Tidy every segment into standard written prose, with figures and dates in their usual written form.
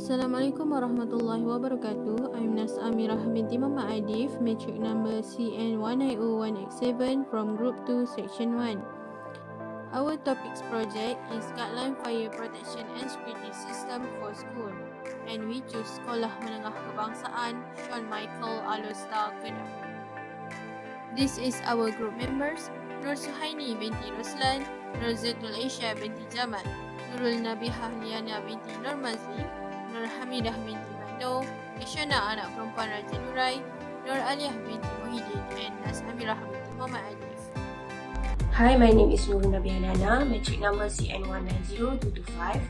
Assalamualaikum warahmatullahi wabarakatuh. I'm Nas Amirah binti Mama Adif, matric number CN1901X7 from Group 2, Section 1. Our topics project is Guideline Fire Protection and Security System for School, and we choose Sekolah Menengah Kebangsaan Sean Michael Alustar Kedah. This is our group members: Nur Suhaini binti Ruslan, Rozatul Aisha binti Jamal, Nurul Nabihah Liana binti Nur Mazli, Nur Hamidah binti Mando, Isyana anak perempuan Raja Nurai, Nur Aliyah binti Muhyiddin, and Nas Amirah binti Muhammad Adif. Hi, my name is Nurul Nabihah Liana, matric number CN190225.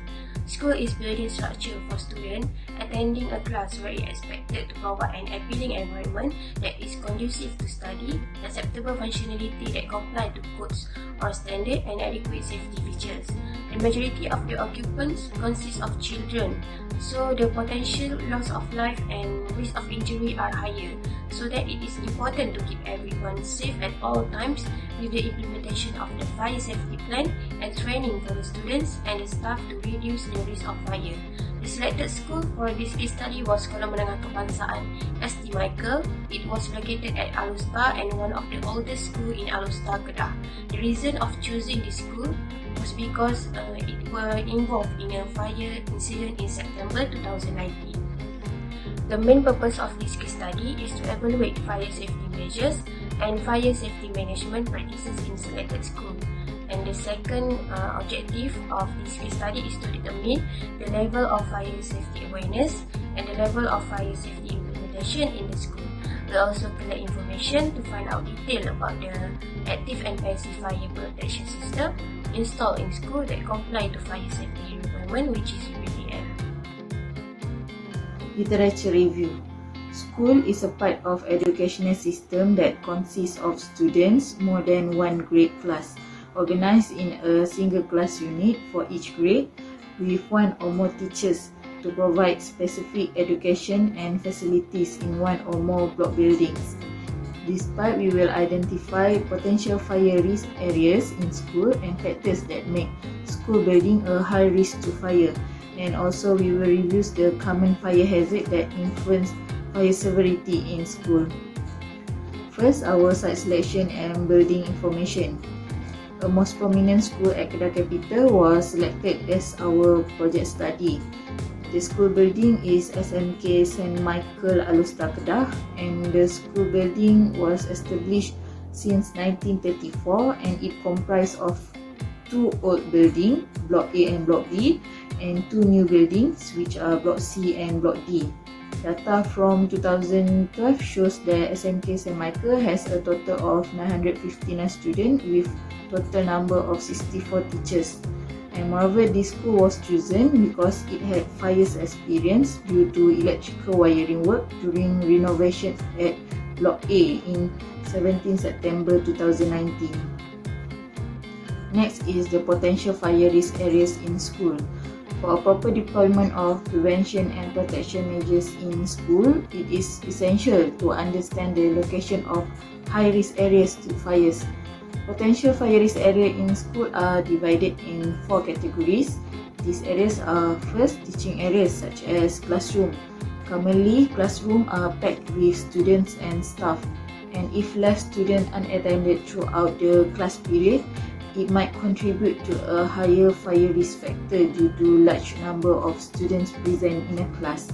School is building structure for students attending a class where it is expected to provide an appealing environment that is conducive to study, acceptable functionality that comply to codes or standard, and adequate safety features. The majority of the occupants consist of children, so the potential loss of life and risk of injury are higher, so that it is important to keep everyone safe at all times with the implementation of the fire safety plan and training for the students and the staff to reduce the risk of fire. The selected school for this case study was Sekolah Menengah Kebangsaan St. Michael. It was located at Alustar and one of the oldest school in Alustar, Kedah. The reason of choosing this school was because it were involved in a fire incident in September 2019. The main purpose of this case study is to evaluate fire safety measures and fire safety management practices in selected school. And the second objective of this case study is to determine the level of fire safety awareness and the level of fire safety implementation in the school. We also collect information to find out detail about the active and passive fire protection system installed in school that comply to fire safety requirement, which is UPDF. Literature review. School is a part of educational system that consists of students more than one grade class, organized in a single class unit for each grade, with one or more teachers to provide specific education and facilities in one or more block buildings. Despite we will identify potential fire risk areas in school and factors that make school building a high risk to fire, and also we will review the common fire hazard that influence fire severity in school. First, our site selection and building information. A most prominent school at Kedah Capital was selected as our project study. The school building is SMK St. Michael Alustar Kedah, and the school building was established since 1934, and it comprised of two old buildings, Block A and Block B, and two new buildings, which are Block C and Block D. Data from 2012 shows that SMK St. Michael has a total of 959 students with total number of 64 teachers. And moreover, this school was chosen because it had fire experience due to electrical wiring work during renovation at Block A in 17 September 2019. Next is the potential fire risk areas in school. For a proper deployment of prevention and protection measures in school, it is essential to understand the location of high-risk areas to fires. Potential fire risk areas in school are divided in 4 categories. These areas are: first, teaching areas such as classroom. Commonly, classrooms are packed with students and staff, and if left students unattended throughout the class period, it might contribute to a higher fire risk factor due to large number of students present in a class.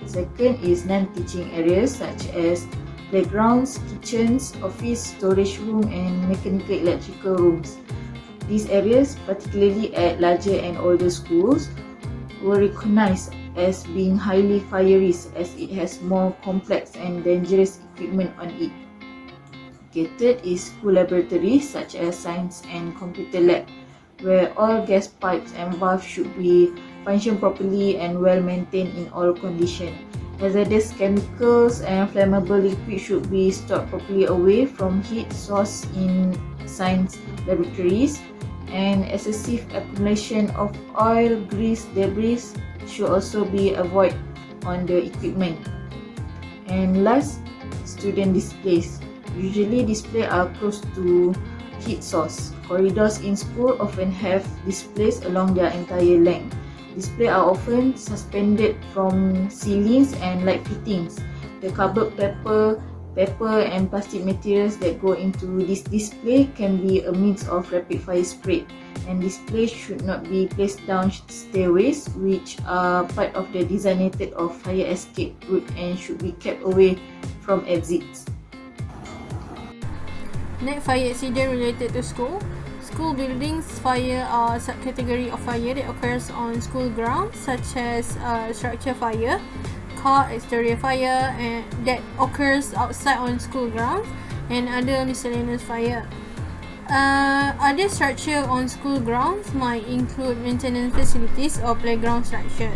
Second is non-teaching areas such as playgrounds, kitchens, office, storage room, and mechanical electrical rooms. These areas, particularly at larger and older schools, were recognized as being highly fire risk as it has more complex and dangerous equipment on it. Third is school laboratories such as science and computer lab, where all gas pipes and valves should be function properly and well maintained in all conditions. Hazardous chemicals and flammable liquids should be stored properly away from heat source in science laboratories, and excessive accumulation of oil, grease, debris should also be avoided on the equipment. And last, student displays. Usually displays are close to heat source. Corridors in school often have displays along their entire length. Displays are often suspended from ceilings and light fittings. The cardboard paper and plastic materials that go into this display can be a means of rapid fire spread, and displays should not be placed down stairways, which are part of the designated of fire escape route and should be kept away from exits. Next, fire accident related to school. School buildings fire are a subcategory of fire that occurs on school grounds, such as structure fire, car exterior fire, and that occurs outside on school grounds, and other miscellaneous fire. Other structure on school grounds might include maintenance facilities or playground structure.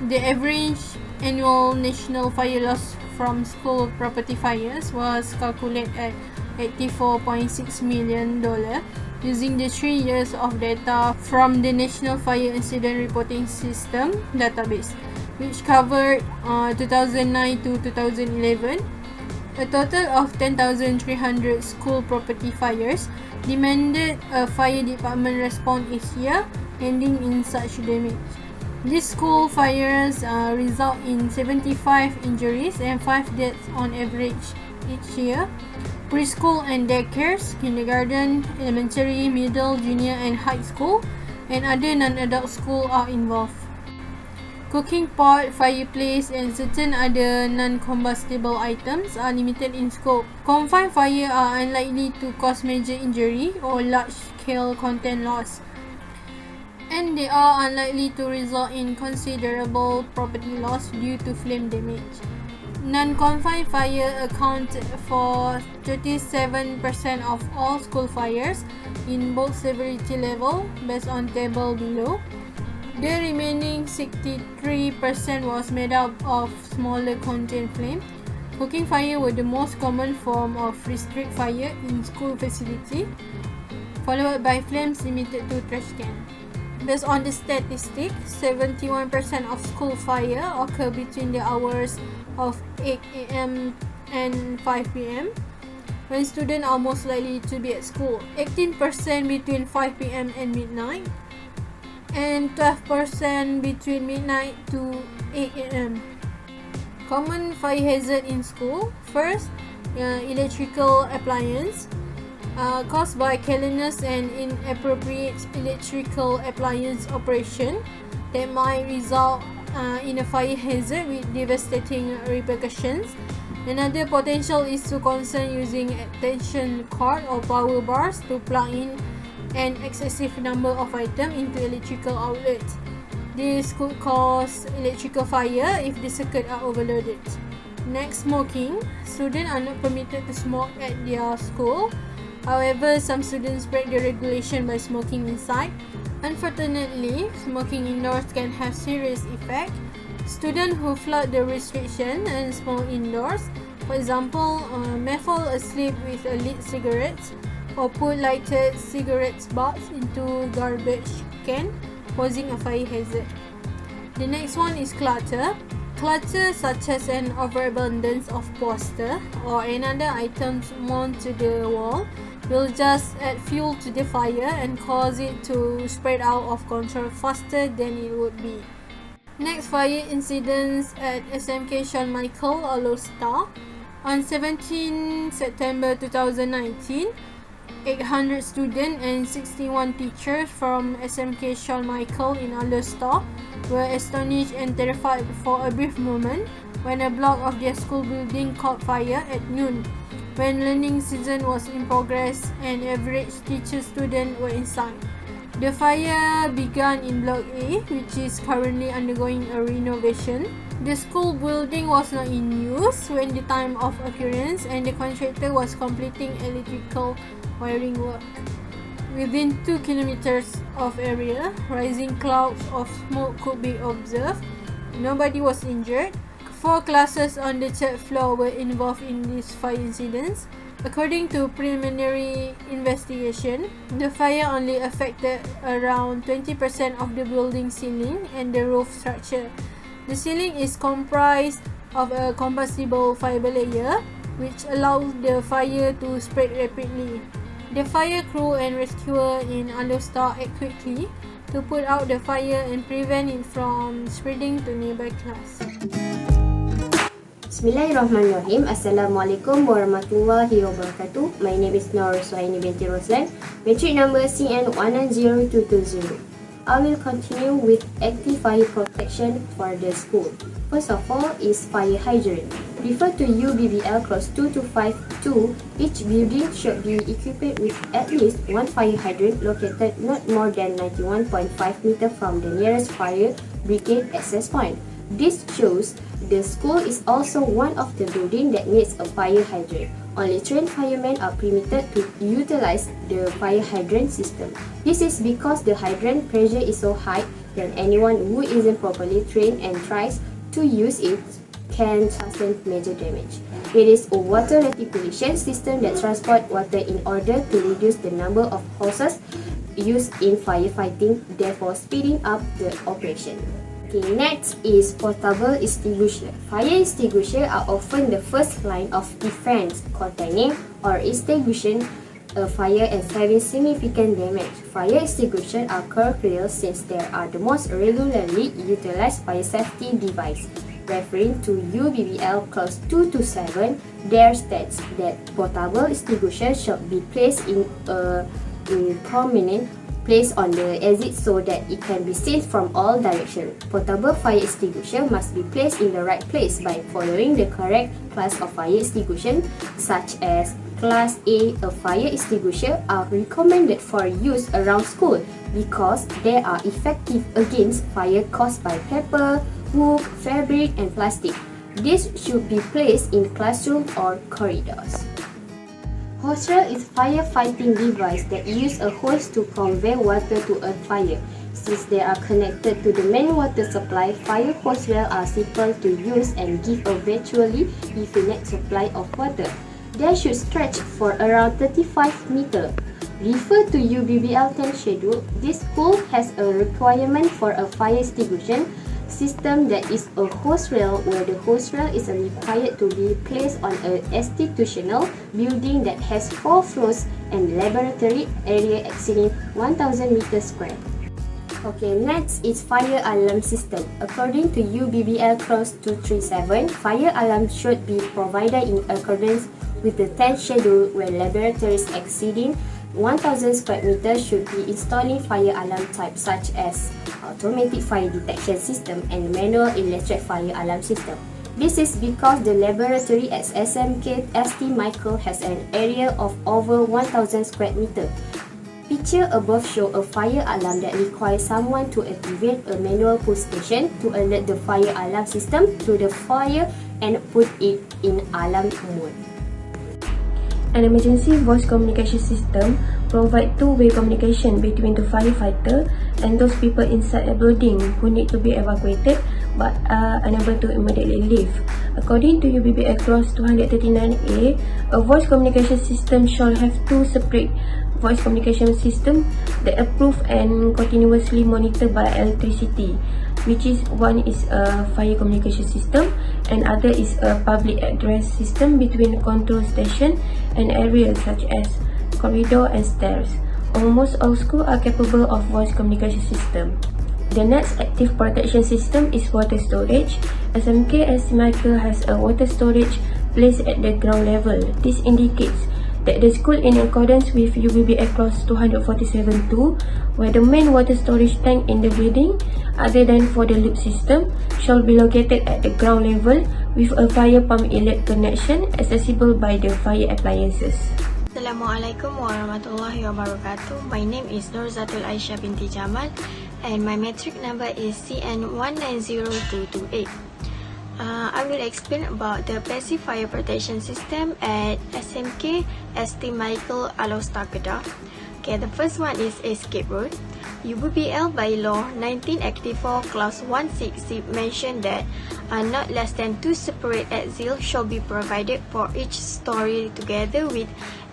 The average annual national fire loss from school property fires was calculated at $84.6 million using the 3 years of data from the National Fire Incident Reporting System database, which covered 2009 to 2011. A total of 10,300 school property fires demanded a fire department response each year, ending in such damage. These school fires result in 75 injuries and 5 deaths on average each year. Preschool and daycares, kindergarten, elementary, middle, junior and high school, and other non-adult school are involved. Cooking pot, fireplace and certain other non-combustible items are limited in scope. Confined fire are unlikely to cause major injury or large-scale content loss, and they are unlikely to result in considerable property loss due to flame damage. Non-confined fire accounted for 37% of all school fires in both severity level based on table below. The remaining 63% was made up of smaller contained flame. Cooking fire were the most common form of restrict fire in school facility, followed by flames limited to trash can. Based on the statistics, 71% of school fire occur between the hours of 8 a.m. and 5 p.m. when students are most likely to be at school, 18% between 5 p.m. and midnight, and 12% between midnight to 8 a.m. Common fire hazard in school. First, electrical appliance. Caused by carelessness and inappropriate electrical appliance operation that might result in a fire hazard with devastating repercussions. Another potential is to concern using extension cord or power bars to plug in an excessive number of items into electrical outlets. This could cause electrical fire if the circuits are overloaded. Next, smoking. Students are not permitted to smoke at their school. However, some students break the regulation by smoking inside. Unfortunately, smoking indoors can have serious effects. Students who flout the restriction and smoke indoors, for example, may fall asleep with a lit cigarette or put lighted cigarette butts into garbage can, posing a fire hazard. The next one is clutter. Clutter such as an overabundance of poster or another items mounted to the wall will just add fuel to the fire and cause it to spread out of control faster than it would be. Next, fire incidents at SMK Sean Michael Alostar. On 17 September 2019, 800 students and 61 teachers from SMK Sean Michael in Alostar were astonished and terrified for a brief moment when a block of their school building caught fire at noon, when learning season was in progress and average teacher students were inside. The fire began in Block A, which is currently undergoing a renovation. The school building was not in use when the time of occurrence, and the contractor was completing electrical wiring work. Within 2 kilometers of area, rising clouds of smoke could be observed. Nobody was injured. 4 classes on the 3rd floor were involved in these fire incidents. According to preliminary investigation, the fire only affected around 20% of the building ceiling and the roof structure. The ceiling is comprised of a combustible fiber layer, which allows the fire to spread rapidly. The fire crew and rescuer in Alostar act quickly to to put out the fire and prevent it from spreading to nearby class. Bismillahirrahmanirrahim. Assalamualaikum warahmatullahi wabarakatuh. My name is Nur Suhaini binti Roslan. Matric number CN190220. I will continue with active fire protection for the school. First of all is fire hydrant. Refer to UBBL clause 2252. Each building should be equipped with at least one fire hydrant located not more than 91.5 meter from the nearest fire brigade access point. This shows the school is also one of the buildings that needs a fire hydrant. Only trained firemen are permitted to utilize the fire hydrant system. This is because the hydrant pressure is so high that anyone who isn't properly trained and tries to use it can sustain major damage. It is a water reticulation system that transports water in order to reduce the number of hoses used in firefighting, therefore speeding up the operation. Okay, next is portable extinguisher. Fire extinguisher are often the first line of defense containing or extinguishing a fire and having significant damage. Fire extinguishers are crucial since they are the most regularly utilized fire safety device. Referring to UBBL clause 227, there states that portable extinguisher should be placed in a prominent place on the exit so that it can be seen from all directions. Portable fire extinguisher must be placed in the right place by following the correct class of fire extinguisher, such as Class A. A fire extinguisher are recommended for use around school because they are effective against fire caused by paper, wood, fabric, and plastic. This should be placed in classrooms or corridors. Hose rail is a firefighting device that uses a hose to convey water to a fire. Since they are connected to the main water supply, fire hose rail are simple to use and give a virtually infinite supply of water. They should stretch for around 35 meters. Refer to UBBL 10 schedule. This school has a requirement for a fire extinguisher system that is a hose rail, where the hose rail is required to be placed on an institutional building that has 4 floors and laboratory area exceeding 1000 meters square. Okay, next is fire alarm system. According to UBBL clause 237, fire alarm should be provided in accordance with the 10th schedule, where laboratories exceeding 1000 square meters should be installing fire alarm types such as automatic fire detection system and manual electric fire alarm system. This is because the laboratory at SMK St. Michael has an area of over 1000 square meters. Picture above show a fire alarm that requires someone to activate a manual push station to alert the fire alarm system to the fire and put it in alarm mode. An emergency voice communication system provides two-way communication between the firefighter and those people inside a building who need to be evacuated but are unable to immediately leave. According to UBBL clause 239A, a voice communication system shall have two separate voice communication systems that approved and continuously monitored by electricity, which is one is a fire communication system and other is a public address system between control station and areas such as corridor and stairs. Almost all schools are capable of voice communication system. The next active protection system is water storage. SMK St. Michael has a water storage placed at the ground level. This indicates that the school, in accordance with UBBL clause 247(2), where the main water storage tank in the building, other than for the loop system, shall be located at the ground level with a fire pump inlet connection accessible by the fire appliances. Assalamualaikum warahmatullahi wabarakatuh. My name is Nurzatul Aisyah binti Jamal and my matric number is CN190228. I will explain about the passive fire protection system at SMK St. Michael Alostar Kedah. Okay, the first one is escape route. UBBL by law 1984 clause 16 mentioned that not less than 2 separate exits shall be provided for each story together with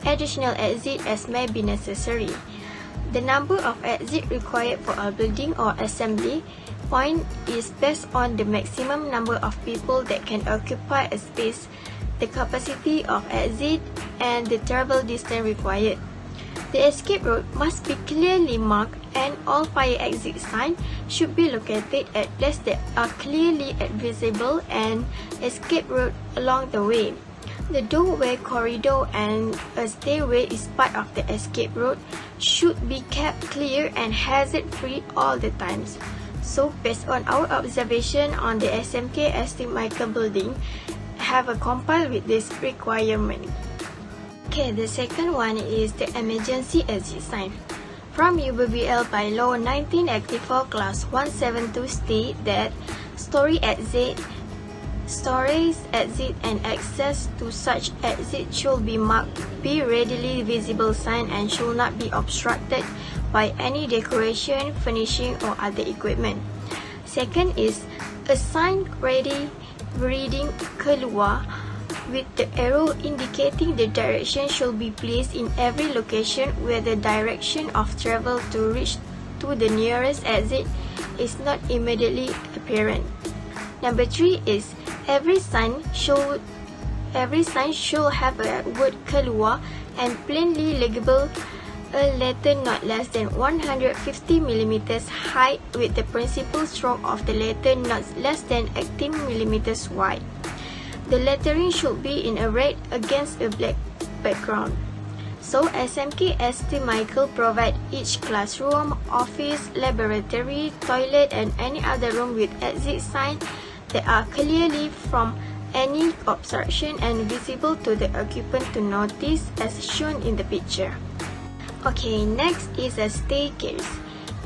additional exit as may be necessary. The number of exits required for a building or assembly point is based on the maximum number of people that can occupy a space, the capacity of exit, and the travel distance required. The escape route must be clearly marked and all fire exit signs should be located at places that are clearly visible and escape route along the way. The doorway, corridor, and a stairway is part of the escape route should be kept clear and hazard-free all the times. So, based on our observation on the SMK St. Michael building, have a compile with this requirement. Okay, the second one is the emergency exit sign. From UBBL by Law 1984 Class 172 state that storage exit, and access to such exit should be marked be readily visible sign and should not be obstructed by any decoration, furnishing, or other equipment. Second is a sign reading keluar with the arrow indicating the direction should be placed in every location where the direction of travel to reach to the nearest exit is not immediately apparent. Number 3 is every sign should have a word keluar and plainly legible, a letter not less than 150 mm high with the principal stroke of the letter not less than 18 mm wide. The lettering should be in a red against a black background. So SMK St. Michael provide each classroom, office, laboratory, toilet, and any other room with exit sign that are clearly from any obstruction and visible to the occupant to notice as shown in the picture. Okay, next is a staircase.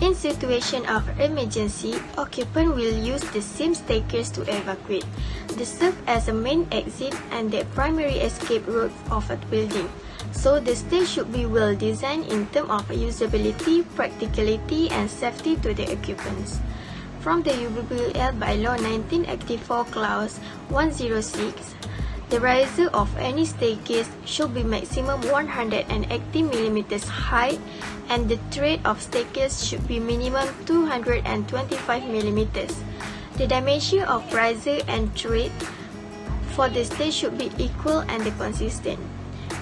In situation of emergency, occupant will use the same staircase to evacuate. They serve as a main exit and the primary escape route of a building. So the stairs should be well designed in terms of usability, practicality, and safety to the occupants. From the UBBL by Law 1984 Clause 106, the riser of any staircase should be maximum 180 mm high and the tread of staircase should be minimum 225 mm. The dimension of riser and tread for the stairs should be equal and consistent.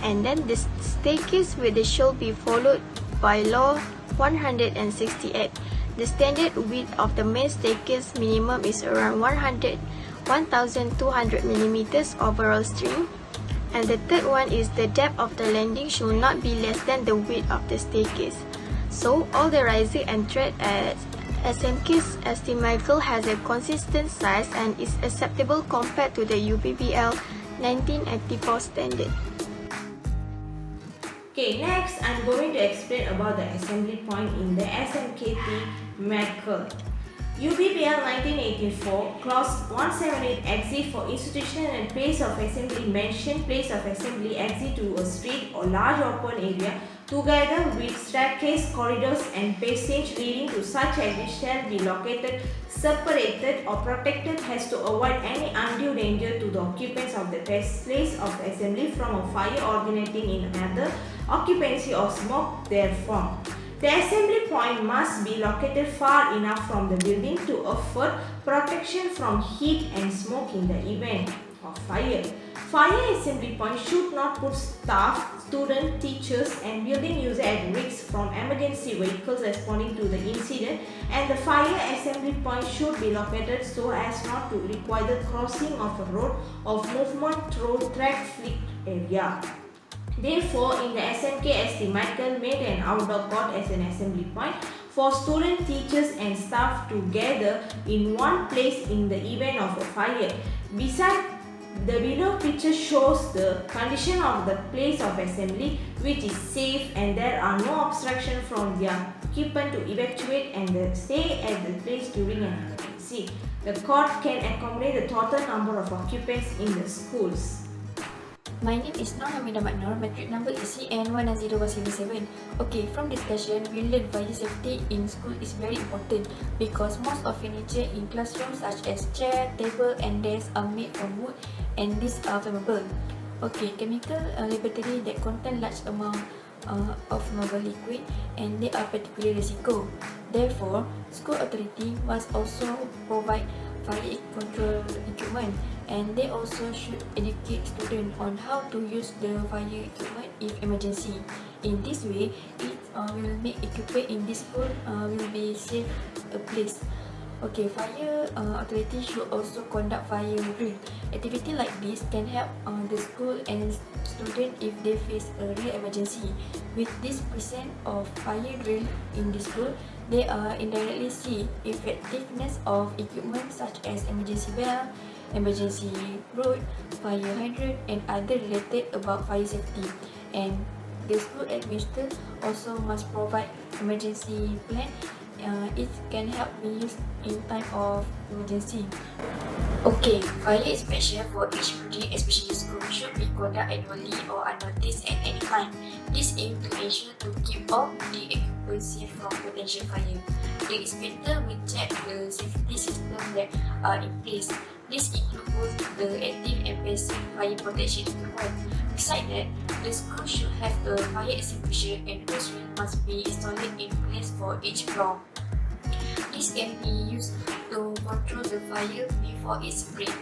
And then the staircase with the should be followed by Law 168. The standard width of the main staircase minimum is around 1,200 mm overall string. And the third one is the depth of the landing should not be less than the width of the staircase. So all the riser and tread at SMK St. Michael has a consistent size and is acceptable compared to the UBBL 1984 standard. Okay, next I'm going to explain about the assembly point in the SMKT Michael. UBBL 1984 Clause 178 exit for institution and place of assembly mention place of assembly exit to a street or large open area together with staircase, corridors and passage leading to such exit shall be located, separated or protected has to avoid any undue danger to the occupants of the place of assembly from a fire originating in another occupancy or smoke therefrom. The assembly point must be located far enough from the building to afford protection from heat and smoke in the event of fire. Fire assembly point should not put staff, students, teachers and building users at risk from emergency vehicles responding to the incident, and the fire assembly point should be located so as not to require the crossing of a road of movement through traffic area. Therefore, in the SMK St. Michael made an outdoor court as an assembly point for students, teachers and staff to gather in one place in the event of a fire. Besides, the below picture shows the condition of the place of assembly, which is safe and there are no obstruction from the occupant to evacuate and stay at the place during an emergency. The court can accommodate the total number of occupants in the schools. My name is Nur Hamidah Maknur. Matric number is CN100107. Okay, from discussion, we learned fire safety in school is very important because most of furniture in classrooms such as chair, table and desks are made from wood and these are flammable. Okay, chemical laboratory that contain large amount of novel liquid and they are particularly risiko. Therefore, school authority must also provide fire control equipment and they also should educate students on how to use the fire equipment if emergency. In this way, it will make equipment in this school will be safe a place. Okay, fire authority should also conduct fire drill. Activity like this can help the school and student if they face a real emergency. With this percent of fire drill in the school, they indirectly see effectiveness of equipment such as emergency bell, emergency road, fire hydrant, and other related about fire safety. And the school administrator also must provide emergency plan. It can help be used in time of emergency. Okay, fire inspection for each building, especially school, should be conducted annually or unnoticed at any time. This aims to ensure to keep all building equipment safe from potential fire. The inspector will check the safety systems that are in place. This includes both the active and passive fire protection equipment. Besides that, the school should have a fire extinguisher and hose reel must be installed in place for each floor. This can be used to control the fire before it spreads.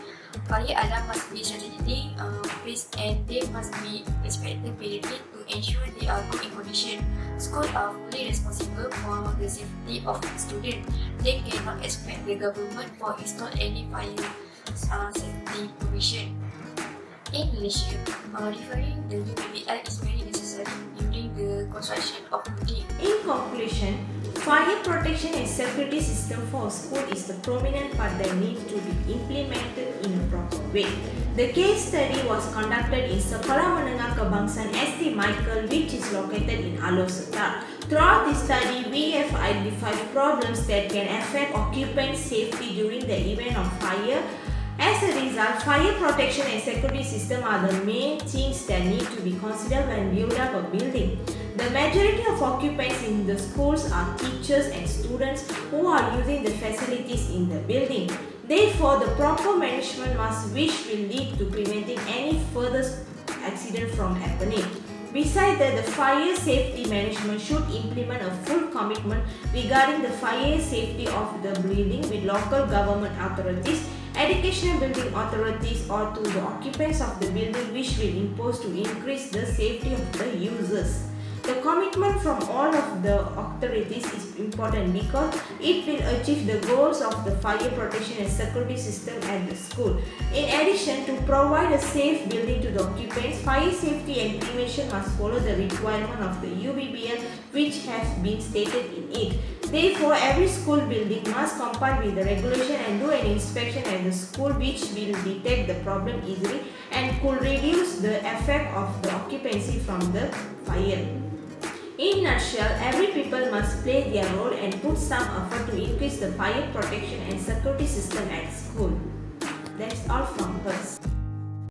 Fire alarm must be strategically placed and they must be inspected periodically to ensure they are good in condition. Schools are fully responsible for the safety of students. They cannot expect the government to install any fire safety provision. In Malaysia, referring the UBBL is very necessary during the construction of building. In conclusion, fire protection and security system for a school is the prominent part that needs to be implemented in a proper way. The case study was conducted in Sekolah Menengah Kebangsaan ST Michael, which is located in Alor Setar. Throughout this study, we have identified problems that can affect occupant safety during the event of fire. As a result, fire protection and security system are the main things that need to be considered when building up a building. The majority of occupants in the schools are teachers and students who are using the facilities in the building. Therefore, the proper management which will lead to preventing any further accident from happening. Besides that, the fire safety management should implement a full commitment regarding the fire safety of the building with local government authorities, educational building authorities, or to the occupants of the building, which will impose to increase the safety of the users. The commitment from all of the authorities is important because it will achieve the goals of the fire protection and security system at the school. In addition, to provide a safe building to the occupants, fire safety and prevention must follow the requirement of the UBBL which has been stated in it. Therefore, every school building must comply with the regulation and do an inspection at the school which will detect the problem easily and could reduce the effect of the occupancy from the fire. In a nutshell, every people must play their role and put some effort to increase the fire protection and security system at school. That's all from us.